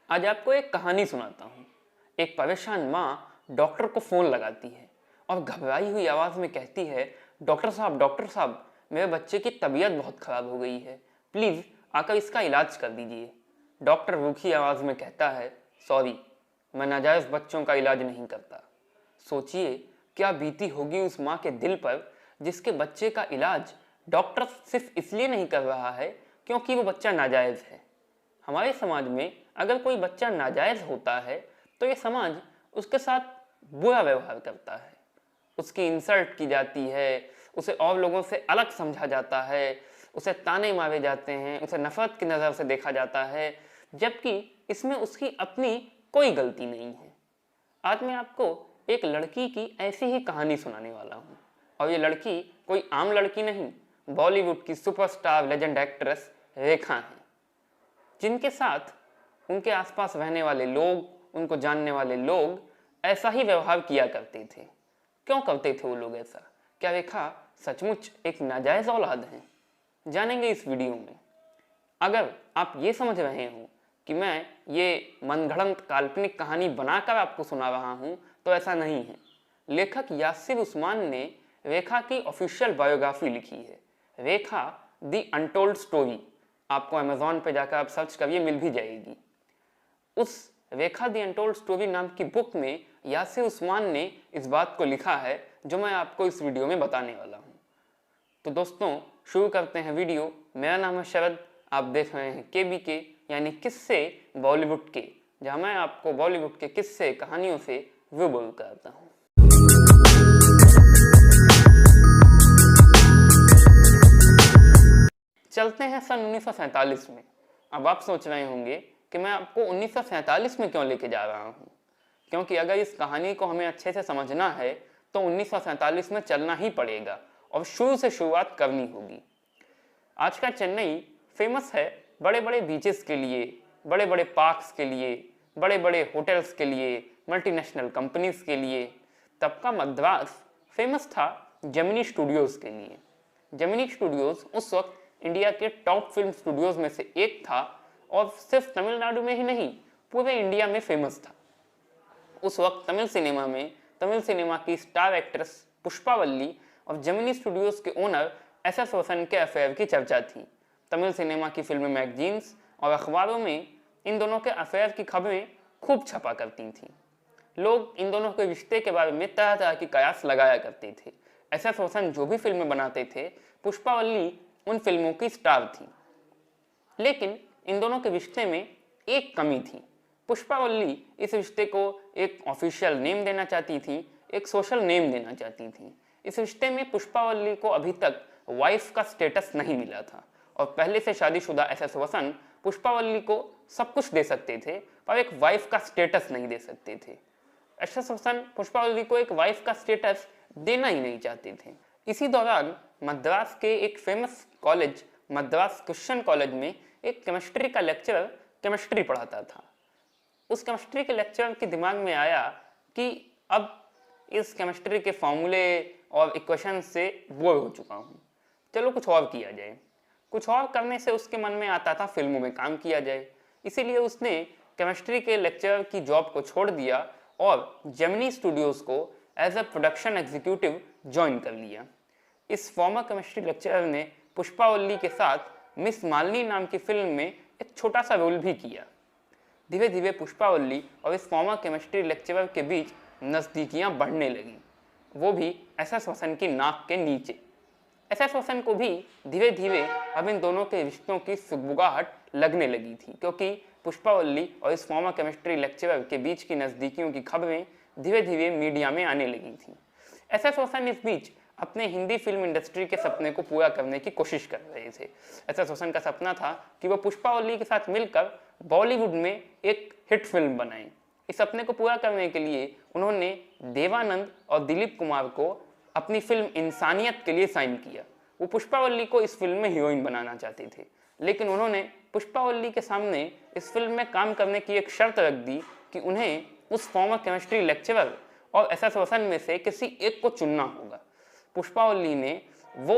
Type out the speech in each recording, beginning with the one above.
आज आपको एक कहानी सुनाता हूँ। एक परेशान माँ डॉक्टर को फ़ोन लगाती है और घबराई हुई आवाज़ में कहती है, डॉक्टर साहब, मेरे बच्चे की तबीयत बहुत ख़राब हो गई है, प्लीज़ आकर इसका इलाज कर दीजिए। डॉक्टर रूखी आवाज़ में कहता है, सॉरी, मैं नाजायज़ बच्चों का इलाज नहीं करता। सोचिए क्या बीती होगी उस माँ के दिल पर जिसके बच्चे का इलाज डॉक्टर सिर्फ इसलिए नहीं कर रहा है क्योंकि वो बच्चा नाजायज़ है। हमारे समाज में अगर कोई बच्चा नाजायज़ होता है तो ये समाज उसके साथ बुरा व्यवहार करता है, उसकी इंसल्ट की जाती है, उसे और लोगों से अलग समझा जाता है, उसे ताने मारे जाते हैं, उसे नफरत की नज़र से देखा जाता है, जबकि इसमें उसकी अपनी कोई गलती नहीं है। आज मैं आपको एक लड़की की ऐसी ही कहानी सुनाने वाला हूँ और ये लड़की कोई आम लड़की नहीं, बॉलीवुड की सुपरस्टार लेजेंड एक्ट्रेस रेखा है, जिनके साथ उनके आसपास रहने वाले लोग, उनको जानने वाले लोग ऐसा ही व्यवहार किया करते थे। क्यों करते थे वो लोग ऐसा? क्या रेखा सचमुच एक नाजायज़ औलाद है? जानेंगे इस वीडियो में। अगर आप ये समझ रहे हो कि मैं ये मनगढ़ंत काल्पनिक कहानी बनाकर आपको सुना रहा हूँ, तो ऐसा नहीं है। लेखक यासिर उस्मान ने रेखा की ऑफिशियल बायोग्राफी लिखी है, रेखा दी अनटोल्ड स्टोरी। आपको अमेजॉन पे जाकर आप सर्च करिए, मिल भी जाएगी। उस रेखा दी अनटोल्ड स्टोरी नाम की बुक में यासिर उस्मान ने इस बात को लिखा है जो मैं आपको इस वीडियो में बताने वाला हूँ। तो दोस्तों शुरू करते हैं वीडियो। मेरा नाम है शरद, आप देख रहे हैं KBK यानी किस्से बॉलीवुड के, जहाँ मैं आपको बॉलीवुड के किस्से कहानियों से रूबरू करता हूँ। चलते हैं सन 1947 में। अब आप सोच रहे होंगे कि मैं आपको 1947 में क्यों लेके जा रहा हूँ, क्योंकि अगर इस कहानी को हमें अच्छे से समझना है तो 1947 में चलना ही पड़ेगा और शुरू से शुरुआत करनी होगी। आज का चेन्नई फेमस है बड़े बड़े बीचेस के लिए, बड़े बड़े पार्क्स के लिए, बड़े बड़े होटल्स के लिए, मल्टीनेशनल कंपनीज के लिए। तब का मद्रास फेमस था जेमिनी स्टूडियोज़ के लिए। जेमिनी स्टूडियोज़ उस वक्त इंडिया के टॉप फिल्म स्टूडियोज़ में से एक था और सिर्फ तमिलनाडु में ही नहीं, पूरे इंडिया में फेमस था। उस वक्त तमिल सिनेमा की स्टार एक्ट्रेस पुष्पावल्ली और जेमिनी स्टूडियोज़ के ओनर SS रोशन के अफेयर की चर्चा थी। तमिल सिनेमा की फिल्म मैगजीन्स और अखबारों में इन दोनों के अफेयर की खबरें खूब छपा करती थीं। लोग इन दोनों के रिश्ते के बारे में तरह तरह की कयास लगाया करते थे। SS रोशन जो भी फिल्में बनाते थे, पुष्पावल्ली उन फिल्मों की स्टार थी। लेकिन इन दोनों के रिश्ते में एक कमी थी। पुष्पावल्ली इस रिश्ते को एक ऑफिशियल नेम देना चाहती थी, एक सोशल नेम देना चाहती थी। इस रिश्ते में पुष्पावल्ली को अभी तक वाइफ का स्टेटस नहीं मिला था और पहले से शादीशुदा SS रोशन पुष्पावल्ली को सब कुछ दे सकते थे पर एक वाइफ का स्टेटस नहीं दे सकते थे। SS रोशन पुष्पावल्ली को एक वाइफ का स्टेटस देना ही नहीं चाहते थे। इसी दौरान मद्रास के एक famous college, Madras Christian college में एक केमिस्ट्री का लेक्चरर केमिस्ट्री पढ़ाता था। उस केमिस्ट्री के लेक्चरर के दिमाग में आया कि अब इस केमिस्ट्री के फॉर्मूले और इक्वेशन से बोर हो चुका हूँ, चलो कुछ और किया जाए। कुछ और करने से उसके मन में आता था फिल्मों में काम किया जाए। इसीलिए उसने केमिस्ट्री के लेक्चरर की जॉब को छोड़ दिया और जेमिनी स्टूडियोज़ को as a production executive join कर लिया। इस फॉर्मर केमिस्ट्री लेक्चरर ने पुष्पावल्ली के साथ मिस मालिनी नाम की फिल्म में एक छोटा सा रोल भी किया। धीरे धीरे पुष्पावल्ली और इस फॉर्मर केमिस्ट्री लेक्चरर के बीच नज़दीकियाँ बढ़ने लगीं, वो भी SS रोशन की नाक के नीचे। SS रोशन को भी धीरे धीरे अब इन दोनों के रिश्तों की सुगबुगाहट लगने लगी थी, क्योंकि पुष्पावल्ली और इस फॉर्मर केमिस्ट्री लेक्चरर के बीच की नज़दीकियों की खबरें धीरे धीरे मीडिया में आने लगी थी। SS रोशन इस बीच अपने हिंदी फिल्म इंडस्ट्री के सपने को पूरा करने की कोशिश कर रहे थे। SS रोशन का सपना था कि वो पुष्पावल्ली के साथ मिलकर बॉलीवुड में एक हिट फिल्म बनाएं। इस सपने को पूरा करने के लिए उन्होंने देवानंद और दिलीप कुमार को अपनी फिल्म इंसानियत के लिए साइन किया। वो पुष्पावल्ली को इस फिल्म में हीरोइन बनाना चाहते थे, लेकिन उन्होंने पुष्पावल्ली के सामने इस फिल्म में काम करने की एक शर्त रख दी कि उन्हें उस फॉर्मर केमिस्ट्री लेक्चरर और SS रोशन में से किसी एक को चुनना होगा। पुष्पावल्ली ने वो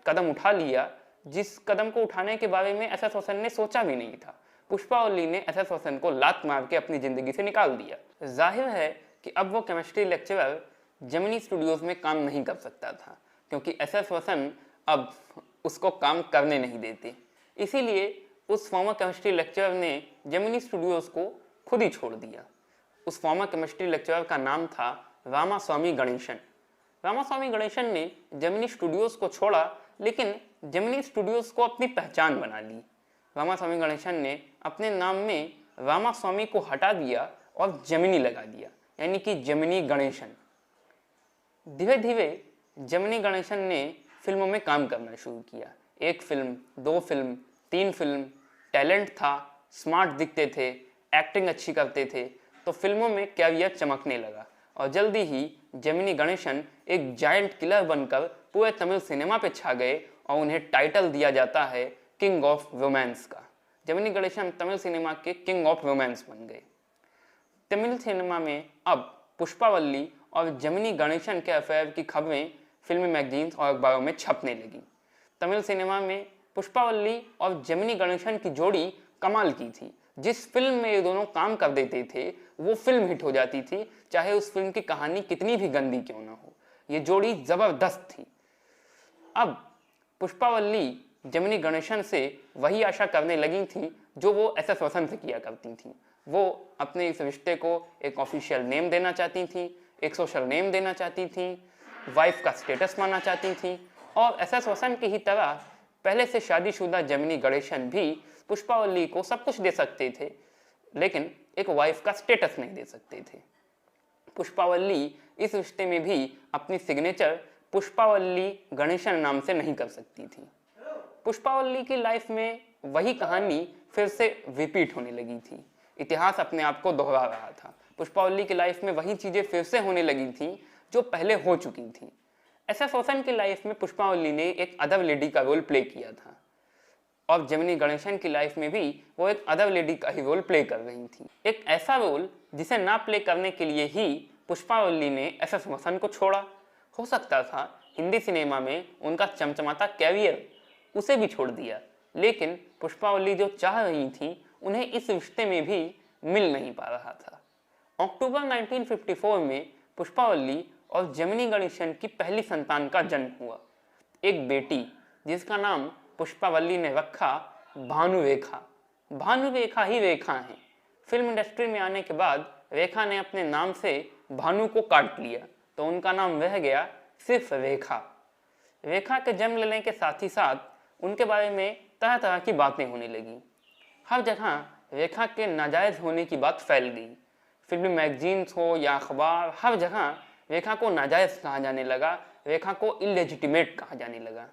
कदम उठा लिया जिस कदम को उठाने के बारे में SS रोशन ने सोचा भी नहीं था। पुष्पावली ने एस एस वसन को लात मार के अपनी ज़िंदगी से निकाल दिया। जाहिर है कि अब वो केमिस्ट्री लेक्चरर जेमिनी स्टूडियोज़ में काम नहीं कर सकता था, क्योंकि एस एस वसन अब उसको काम करने नहीं देते। इसीलिए उस फॉर्मर केमिस्ट्री लेक्चरर ने जेमिनी स्टूडियोज़ को खुद ही छोड़ दिया। उस फॉर्मर केमिस्ट्री लेक्चरर का नाम था रामास्वामी गणेशन। रामास्वामी गणेशन ने जेमिनी स्टूडियोज़ को छोड़ा, लेकिन जेमिनी स्टूडियोज़ को अपनी पहचान बना ली। रामास्वामी गणेशन ने अपने नाम में रामास्वामी को हटा दिया और जेमिनी लगा दिया, यानी कि जेमिनी गणेशन। धीरे धीरे जेमिनी गणेशन ने फिल्मों में काम करना शुरू किया। 1 फिल्म, 2 फिल्म, 3 फिल्म, टैलेंट था, स्मार्ट दिखते थे, एक्टिंग अच्छी करते थे, तो फिल्मों में कैरियर चमकने लगा और जल्दी ही जेमिनी गणेशन एक जायंट किलर बनकर पूरे तमिल सिनेमा पे छा गए और उन्हें टाइटल दिया जाता है किंग ऑफ रोमांस का। जेमिनी गणेशन तमिल सिनेमा के किंग ऑफ रोमांस बन गए। तमिल सिनेमा में अब पुष्पावली और जेमिनी गणेशन के अफेयर की खबरें फिल्मी मैगजीन्स और अखबारों में छपने लगी। तमिल सिनेमा में पुष्पावली और जेमिनी गणेशन की जोड़ी कमाल की थी। जिस फिल्म में ये दोनों काम कर देते थे वो फिल्म हिट हो जाती थी, चाहे उस फिल्म की कहानी कितनी भी गंदी क्यों ना हो। ये जोड़ी जबरदस्त थी। अब पुष्पावली जेमिनी गणेशन से वही आशा करने लगी थी जो वो एस एस वसन से किया करती थी। वो अपने इस रिश्ते को एक ऑफिशियल नेम देना चाहती थी, एक सोशल नेम देना चाहती थी, वाइफ का स्टेटस मानना चाहती थी, और एस एस वसन की ही तरह पहले से शादीशुदा जेमिनी गणेशन भी पुष्पावली को सब कुछ दे सकते थे, लेकिन एक वाइफ का स्टेटस नहीं दे सकते थे। पुष्पावली इस रिश्ते में भी अपनी सिग्नेचर पुष्पावली गणेशन नाम से नहीं कर सकती थी। पुष्पावली की लाइफ में वही कहानी फिर से रिपीट होने लगी थी। इतिहास अपने आप को दोहरा रहा था। पुष्पावली की लाइफ में वही चीज़ें फिर से होने लगी थी जो पहले हो चुकी थी। एस एस वसन की लाइफ में पुष्पावली ने एक अदर लेडी का रोल प्ले किया था और जेमिनी गणेशन की लाइफ में भी वो एक अदर लेडी का ही रोल प्ले कर रही थी। एक ऐसा रोल जिसे ना प्ले करने के लिए ही पुष्पावली ने एस एस वसन को छोड़ा। हो सकता था हिंदी सिनेमा में उनका चमचमाता कैरियर उसे भी छोड़ दिया, लेकिन पुष्पावली जो चाह रही थी उन्हें इस रिश्ते में भी मिल नहीं पा रहा था। अक्टूबर 1954 में पुष्पावली और जेमिनी गणेशन की पहली संतान का जन्म हुआ, एक बेटी जिसका नाम पुष्पावली ने रखा भानुरेखा। भानुरेखा ही रेखा है। फिल्म इंडस्ट्री में आने के बाद रेखा ने अपने नाम से भानु को काट लिया, तो उनका नाम रह गया सिर्फ रेखा। रेखा के जन्म लेने के साथ ही साथ उनके बारे में तरह तरह की बातें होने लगी। हर जगह रेखा के नाजायज़ होने की बात फैल गई। फिल्मी मैगजीन्स हो या अखबार, हर जगह रेखा को नाजायज़ कहा जाने लगा, रेखा को इलेजिटिमेट कहा जाने लगा।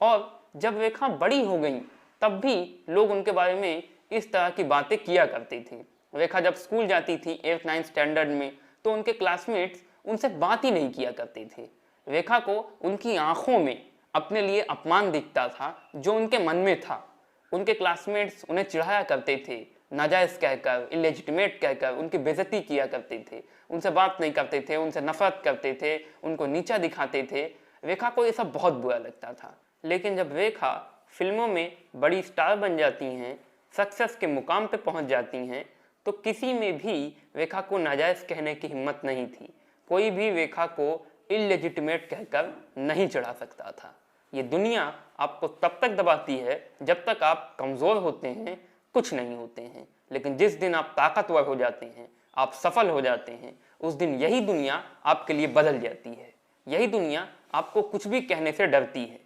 और जब रेखा बड़ी हो गई तब भी लोग उनके बारे में इस तरह की बातें किया करते थे। रेखा जब स्कूल जाती थी 8th-9th स्टैंडर्ड में, तो उनके क्लासमेट्स उनसे बात ही नहीं किया करते थे। रेखा को उनकी आंखों में अपने लिए अपमान दिखता था जो उनके मन में था। उनके क्लासमेट्स उन्हें चिढ़ाया करते थे, नाजायज़ कहकर, इलेजिटिमेट कहकर उनकी बेइज्जती किया करते थे, उनसे बात नहीं करते थे, उनसे नफरत करते थे, उनको नीचा दिखाते थे। रेखा को ये सब बहुत बुरा लगता था। लेकिन जब रेखा फिल्मों में बड़ी स्टार बन जाती हैं, सक्सेस के मुकाम पे पहुंच जाती हैं, तो किसी में भी रेखा को नाजायज़ कहने की हिम्मत नहीं थी। कोई भी रेखा को इलेजिटिमेट कहकर नहीं चढ़ा सकता था। ये दुनिया आपको तब तक दबाती है जब तक आप कमज़ोर होते हैं, कुछ नहीं होते हैं, लेकिन जिस दिन आप ताकतवर हो जाते हैं, आप सफल हो जाते हैं, उस दिन यही दुनिया आपके लिए बदल जाती है। यही दुनिया आपको कुछ भी कहने से डरती है।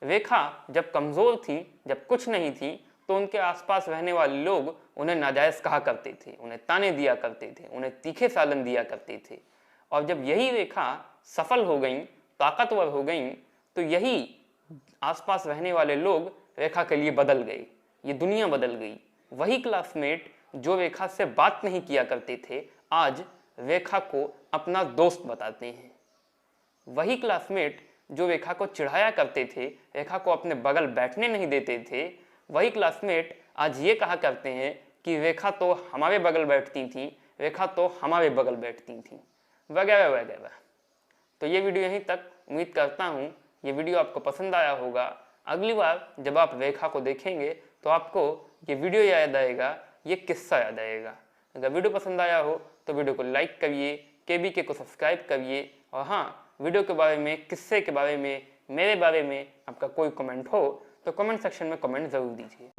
रेखा जब कमज़ोर थी, जब कुछ नहीं थी, तो उनके आसपास रहने वाले लोग उन्हें नाजायज़ कहा करते थे, उन्हें ताने दिया करते थे, उन्हें तीखे सालन दिया करते थे। और जब यही रेखा सफल हो गई, ताकतवर हो गई, तो यही आसपास रहने वाले लोग रेखा के लिए बदल गए। ये दुनिया बदल गई। वही क्लासमेट जो रेखा से बात नहीं किया करते थे, आज रेखा को अपना दोस्त बताते हैं। वही क्लासमेट जो रेखा को चिढ़ाया करते थे, रेखा को अपने बगल बैठने नहीं देते थे, वही क्लासमेट आज ये कहा करते हैं कि रेखा तो हमारे बगल बैठती थी, रेखा तो हमारे बगल बैठती थी, वगैरह वगैरह। तो ये वीडियो यहीं तक। उम्मीद करता हूँ ये वीडियो आपको पसंद आया होगा। अगली बार जब आप रेखा को देखेंगे तो आपको ये वीडियो याद आएगा, ये किस्सा याद आएगा। अगर वीडियो पसंद आया हो तो वीडियो को लाइक करिए, KBK को सब्सक्राइब करिए, और हाँ, वीडियो के बारे में, किस्से के बारे में, मेरे बारे में आपका कोई कमेंट हो तो कमेंट सेक्शन में कमेंट ज़रूर दीजिए।